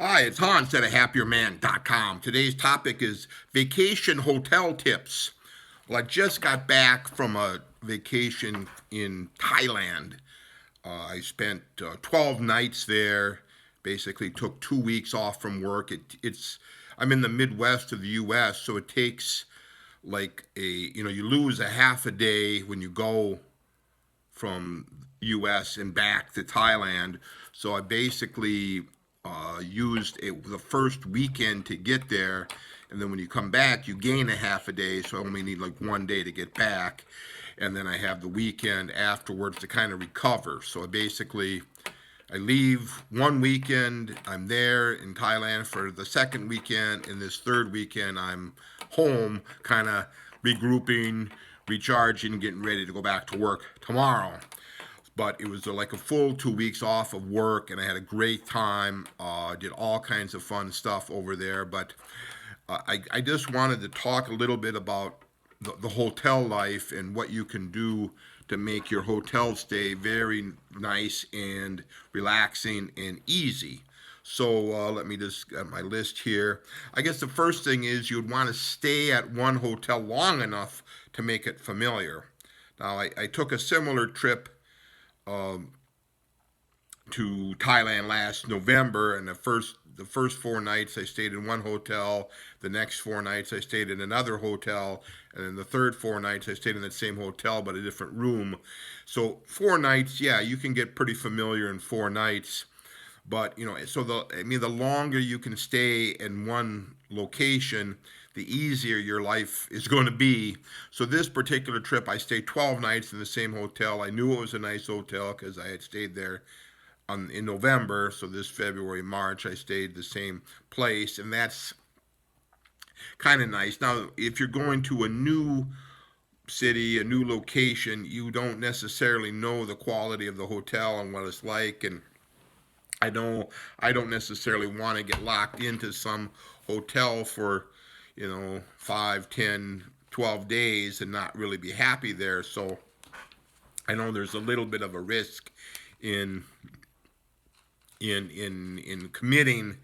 Hi, it's Hans at happierman.com. Today's topic is vacation hotel tips. Well, I just got back from a vacation in Thailand. I spent 12 nights there. Basically, took 2 weeks off from work. I'm in the Midwest of the U.S., so it takes like you lose a half a day when you go from U.S. and back to Thailand. So I basically used the first weekend to get there, and then when you come back, you gain a half a day. So I only need like one day to get back, and then I have the weekend afterwards to kind of recover. So I leave one weekend, I'm there in Thailand for the second weekend, and this third weekend I'm home, kind of regrouping, recharging, getting ready to go back to work tomorrow. But it was like a full 2 weeks off of work, and I had a great time. Did all kinds of fun stuff over there. But I just wanted to talk a little bit about the hotel life and what you can do to make your hotel stay very nice and relaxing and easy. So let me just get my list here. I guess the first thing is you'd want to stay at one hotel long enough to make it familiar. Now, I took a similar trip to Thailand last November, and the first 4 nights I stayed in one hotel. The next 4 nights I stayed in another hotel, and then the third 4 nights I stayed in that same hotel but a different room. So 4 nights, yeah, you can get pretty familiar in 4 nights. But the longer you can stay in one location, the easier your life is going to be. So this particular trip, I stayed 12 nights in the same hotel. I knew it was a nice hotel because I had stayed there in November. So this February, March, I stayed the same place, and that's kind of nice. Now, if you're going to a new city, a new location, you don't necessarily know the quality of the hotel and what it's like, and I don't necessarily want to get locked into some hotel for, 5, 10, 12 days and not really be happy there. So I know there's a little bit of a risk in in committing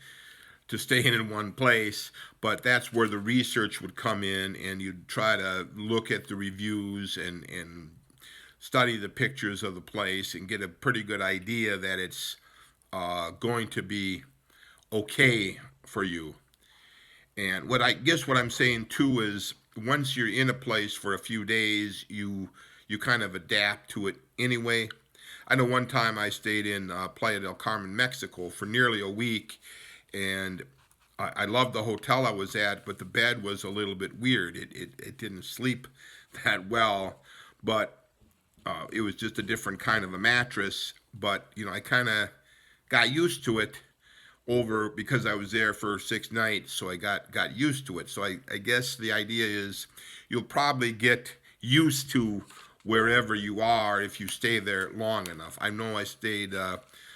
to staying in one place, but that's where the research would come in, and you'd try to look at the reviews and study the pictures of the place and get a pretty good idea that it's going to be okay for you. And what I'm saying too is once you're in a place for a few days, you kind of adapt to it anyway. I know one time I stayed in Playa del Carmen, Mexico for nearly a week, and I loved the hotel I was at, but the bed was a little bit weird. It didn't sleep that well, but it was just a different kind of a mattress. But I kind of got used to it over because I was there for 6 nights, so I got used to it. So I guess the idea is you'll probably get used to wherever you are if you stay there long enough. I know I stayed.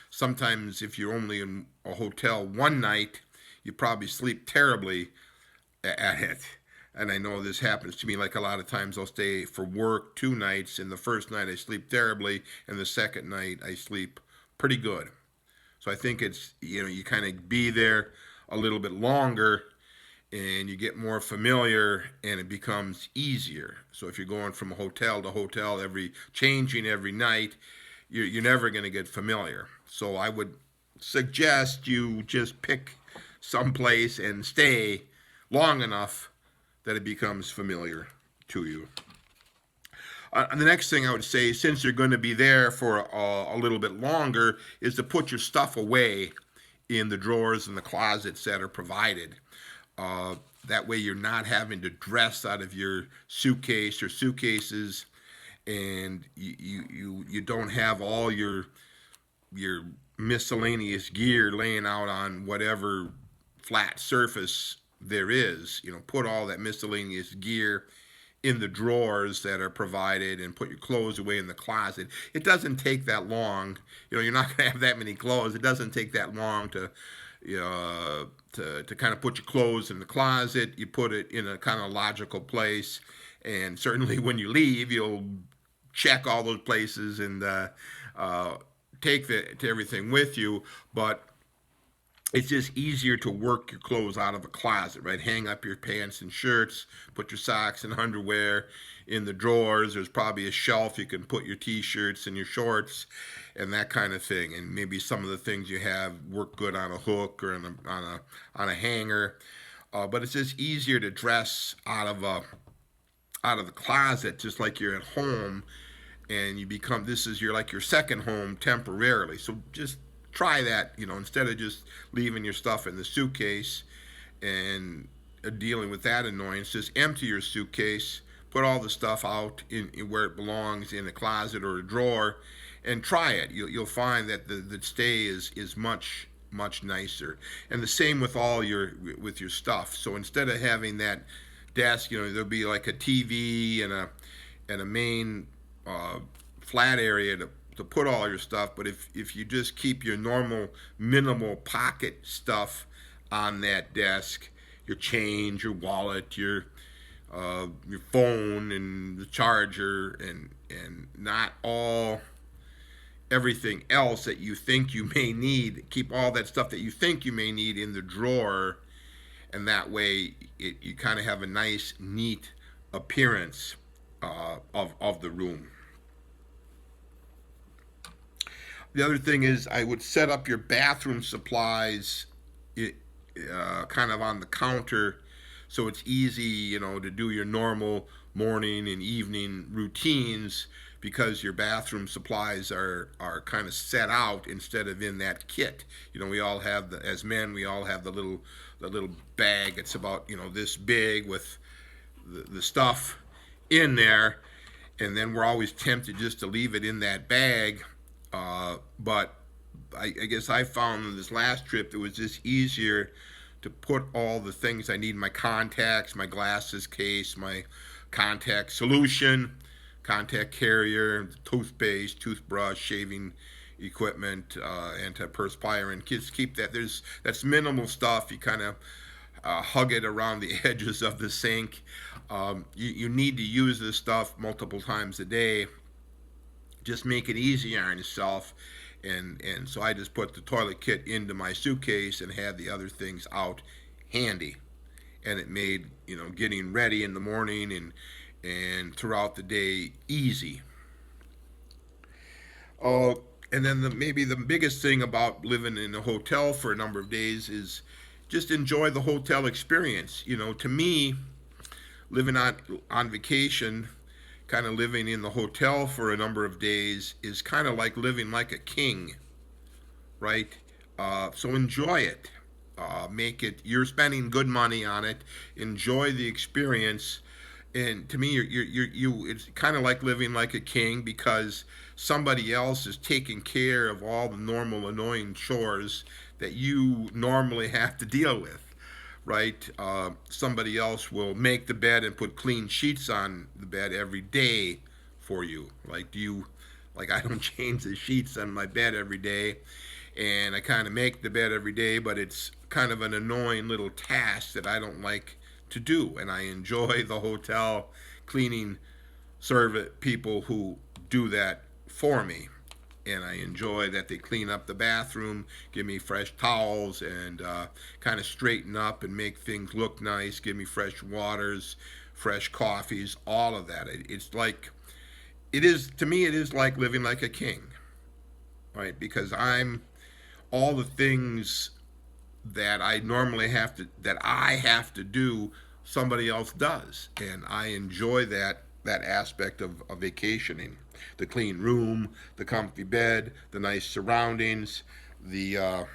Sometimes if you're only in a hotel one night, you probably sleep terribly at it. And I know this happens to me. Like a lot of times, I'll stay for work 2 nights, and the first night I sleep terribly, and the second night I sleep pretty good. So I think it's, you kind of be there a little bit longer and you get more familiar and it becomes easier. So if you're going from hotel to hotel changing every night, you're never going to get familiar. So I would suggest you just pick some place and stay long enough that it becomes familiar to you. The next thing I would say, since you're going to be there for a little bit longer, is to put your stuff away in the drawers and the closets that are provided. That way, you're not having to dress out of your suitcase or suitcases, and you don't have all your miscellaneous gear laying out on whatever flat surface there is. Put all that miscellaneous gear in the drawers that are provided and put your clothes away in the closet. It doesn't take that long. You're not going to have that many clothes. It doesn't take that long to kind of put your clothes in the closet. You put it in a kind of logical place, and certainly when you leave, you'll check all those places and take everything with you. But it's just easier to work your clothes out of a closet, right? Hang up your pants and shirts, put your socks and underwear in the drawers. There's probably a shelf you can put your t-shirts and your shorts and that kind of thing. And maybe some of the things you have work good on a hook or on a hanger. But it's just easier to dress out of the closet, just like you're at home, and you become this is your like your second home temporarily. So just try that, instead of just leaving your stuff in the suitcase and dealing with that annoyance. Just empty your suitcase, put all the stuff out in where it belongs in a closet or a drawer, and try it. You'll find that the stay is much nicer. And the same with with your stuff. So instead of having that desk, there'll be like a TV and a main flat area to put all your stuff. But if you just keep your normal minimal pocket stuff on that desk, your change, your wallet, your phone and the charger, and not all everything else that you think you may need, keep all that stuff that you think you may need in the drawer, and that way you kind of have a nice, neat appearance of the room. The other thing is I would set up your bathroom supplies kind of on the counter, so it's easy, to do your normal morning and evening routines, because your bathroom supplies are kind of set out instead of in that kit. We all have as men, we all have the little bag. It's about this big with the stuff in there, and then we're always tempted just to leave it in that bag. But I guess I found in this last trip it was just easier to put all the things I need: my contacts, my glasses case, my contact solution, contact carrier, toothpaste, toothbrush, shaving equipment, antiperspirant. Kids keep that. That's minimal stuff. You kind of hug it around the edges of the sink. You need to use this stuff multiple times a day. Just make it easy on yourself. And so I just put the toilet kit into my suitcase and had the other things out handy. And it made, getting ready in the morning and throughout the day easy. And then maybe the biggest thing about living in a hotel for a number of days is just enjoy the hotel experience. To me, living on vacation, kind of living in the hotel for a number of days is kind of like living like a king, right? So enjoy it. Make it. You're spending good money on it. Enjoy the experience. And to me, it's kind of like living like a king, because somebody else is taking care of all the normal annoying chores that you normally have to deal with, right? Somebody else will make the bed and put clean sheets on the bed every day for you. Like I don't change the sheets on my bed every day, and I kind of make the bed every day, but it's kind of an annoying little task that I don't like to do. And I enjoy the hotel cleaning service people who do that for me. And I enjoy that they clean up the bathroom, give me fresh towels, and kind of straighten up and make things look nice, give me fresh waters, fresh coffees, all of that. To me, it is like living like a king, right? Because all the things that I have to do, somebody else does. And I enjoy that aspect of vacationing. The clean room, the comfy bed, the nice surroundings, the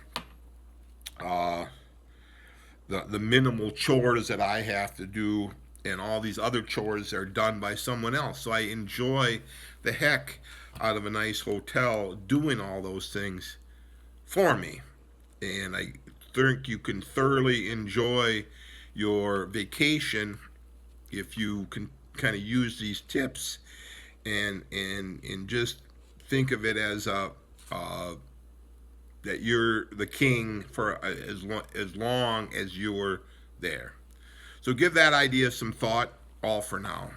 minimal chores that I have to do, and all these other chores are done by someone else. So I enjoy the heck out of a nice hotel doing all those things for me. And I think you can thoroughly enjoy your vacation if you can kind of use these tips and just think of it as that you're the king for as long as you're there. So give that idea some thought. All for now.